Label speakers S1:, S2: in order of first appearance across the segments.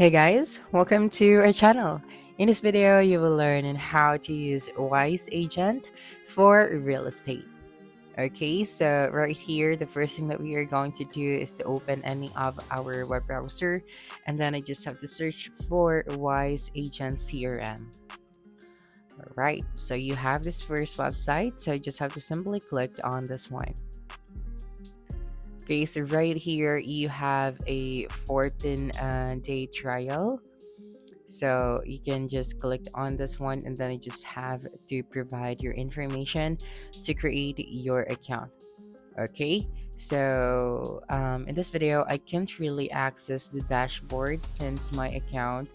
S1: Hey guys, welcome to our channel. In this video, you will learn on how to use Wise Agent for real estate. Okay, so right here, the first thing that we are going to do is to open any of our web browser, and then I just have to search for Wise Agent CRM. All right, so you have this first website, so you just have to simply click on this one. Okay, so right here you have a 14-day trial. So you can just click on this one, and then you just have to provide your information to create your account. Okay, so in this video, I can't really access the dashboard since my account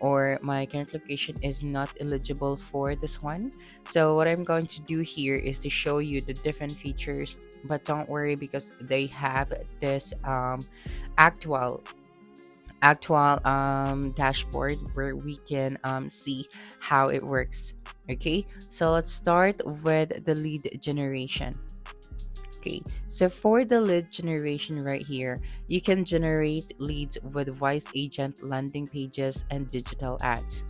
S1: or my account location is not eligible for this one. So what I'm going to do here is to show you the different features, but don't worry because they have this actual dashboard where we can see how it works. Okay, so let's start with the lead generation. Okay, so for the lead generation right here, you can generate leads with Wise Agent landing pages and digital ads.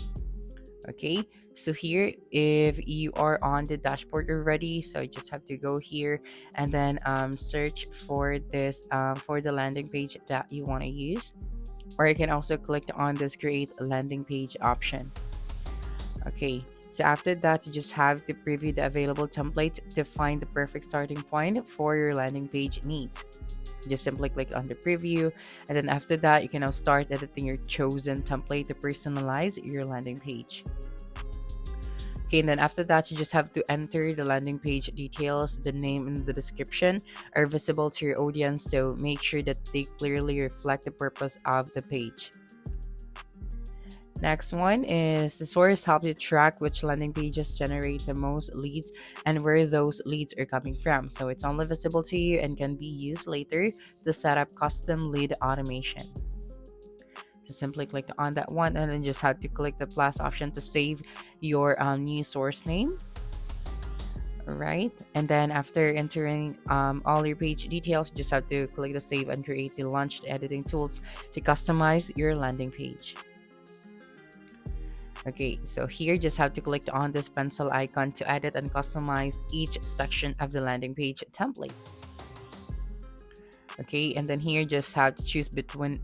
S1: Okay, so here, if you are on the dashboard already, so you just have to go here and then search for this for the landing page that you want to use, or you can also click on this create landing page option. Okay, so after that, you just have to preview the available template to find the perfect starting point for your landing page needs. Just simply click on the preview, and then after that, you can now start editing your chosen template to personalize your landing page. Okay, and then after that, you just have to enter the landing page details. The name and the description are visible to your audience, so make sure that they clearly reflect the purpose of the page. Next one is the source helps you track which landing pages generate the most leads and where those leads are coming from. So it's only visible to you and can be used later to set up custom lead automation. Just simply click on that one, and then just have to click the plus option to save your new source name. Right, and then after entering all your page details, you just have to click the save and create the launched editing tools to customize your landing page. Okay, so here just have to click on this pencil icon to edit and customize each section of the landing page template. Okay, and then here just have to choose between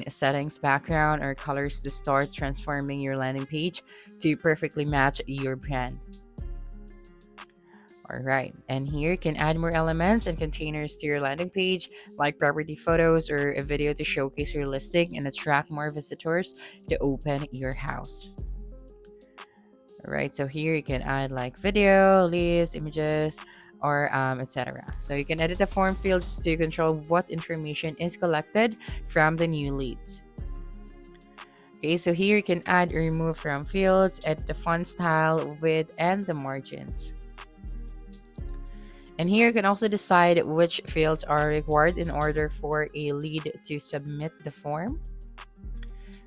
S1: settings, background, or colors to start transforming your landing page to perfectly match your brand. All right, and here you can add more elements and containers to your landing page, like property photos or a video to showcase your listing and attract more visitors to open your house. All right, so here you can add like video, list, images, or etc. So you can edit the form fields to control what information is collected from the new leads. Okay, so here you can add or remove from fields, edit the font style, width, and the margins. And here you can also decide which fields are required in order for a lead to submit the form.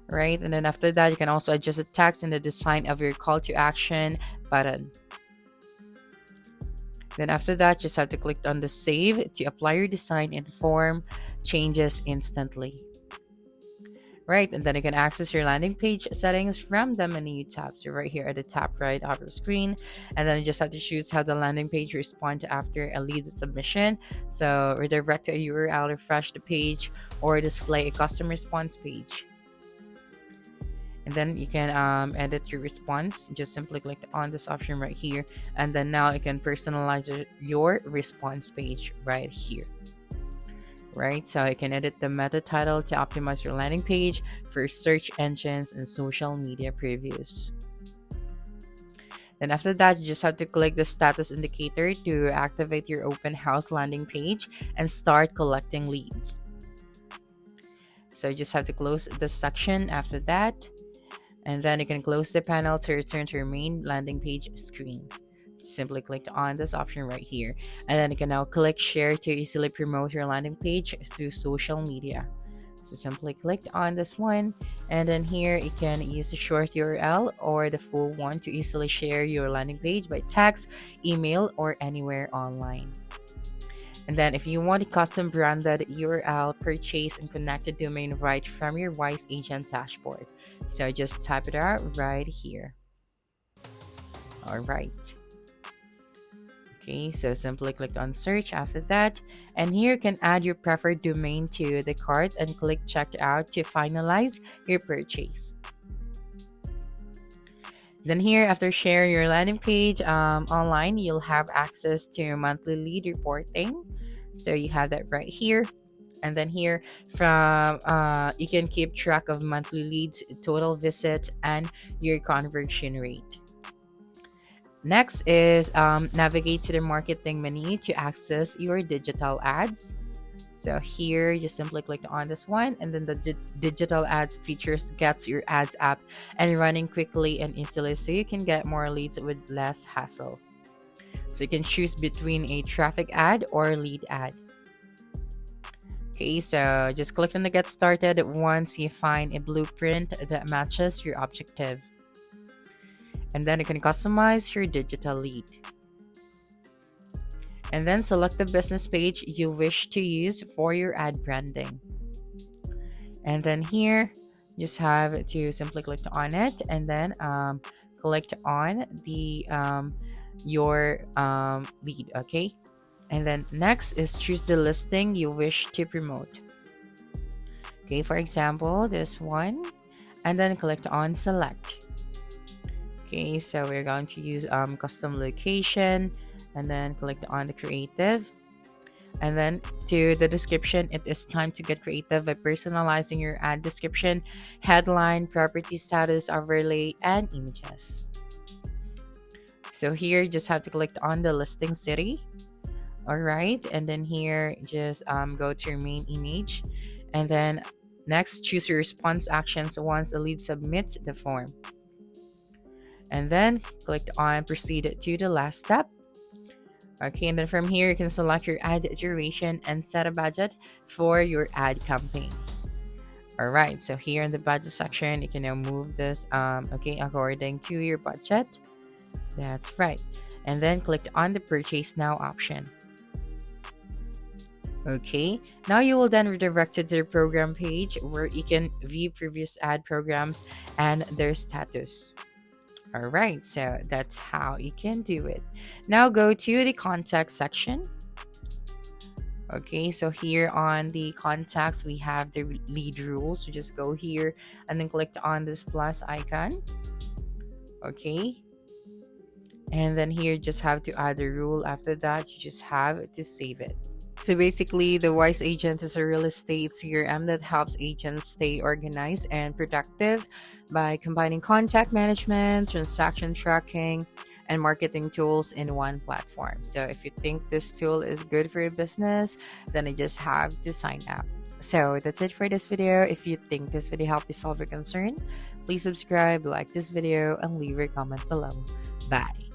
S1: Right, and then after that, you can also adjust the text and the design of your call to action button. Then after that, just have to click on the save to apply your design and form changes instantly. Right, and then you can access your landing page settings from the menu tab. So right here at the top right of your screen, and then you just have to choose how the landing page responds after a lead submission. So redirect to a URL, refresh the page, or display a custom response page. And then you can edit your response. Just simply click on this option right here, and then now you can personalize your response page right here. Right, so you can edit the meta title to optimize your landing page for search engines and social media previews. Then after that, you just have to click the status indicator to activate your open house landing page and start collecting leads. So you just have to close this section after that, and then you can close the panel to return to your main landing page screen. Simply click on this option right here, and then you can now click share to easily promote your landing page through social media. So simply click on this one, and then here you can use the short URL or the full one to easily share your landing page by text, email, or anywhere online. And then if you want a custom branded URL, purchase and connected domain right from your Wise Agent dashboard. So just type it out right here. All right. Okay, so simply click on search after that. And here you can add your preferred domain to the cart and click checkout to finalize your purchase. Then here, after sharing your landing page online, you'll have access to monthly lead reporting. So you have that right here. And then here, from you can keep track of monthly leads, total visit, and your conversion rate. Next is navigate to the marketing menu to access your digital ads. So here, just simply click on this one, and then the digital ads features gets your ads up and running quickly and easily, so you can get more leads with less hassle. So you can choose between a traffic ad or lead ad. Okay, so just click on the get started once you find a blueprint that matches your objective. And then you can customize your digital lead. And then select the business page you wish to use for your ad branding. And then here, just have to simply click on it, and then click on the your lead. Okay, and then next is choose the listing you wish to promote. Okay, for example, this one, and then click on select. Okay, so we're going to use custom location, and then click on the creative. And then to the description, it is time to get creative by personalizing your ad description, headline, property status, overlay, and images. So here, you just have to click on the listing city. All right, and then here, just go to your main image, and then next, choose your response actions once a lead submits the form. And then click on proceed to the last step. Okay, and then from here, you can select your ad duration and set a budget for your ad campaign. All right, so here in the budget section, you can now move this according to your budget. That's right. And then click on the purchase now option. Okay, now you will then redirect to the program page where you can view previous ad programs and their status. All right, so that's how you can do it. Now go to the contact section. Okay, so here on the contacts, we have the lead rules. So just go here and then click on this plus icon. Okay, and then here, just have to add the rule. After that, you just have to save it. So basically, the Wise Agent is a real estate CRM that helps agents stay organized and productive by combining contact management, transaction tracking, and marketing tools in one platform. So if you think this tool is good for your business, then you just have to sign up. So that's it for this video. If you think this video helped you solve your concern, please subscribe, like this video, and leave your comment below. Bye.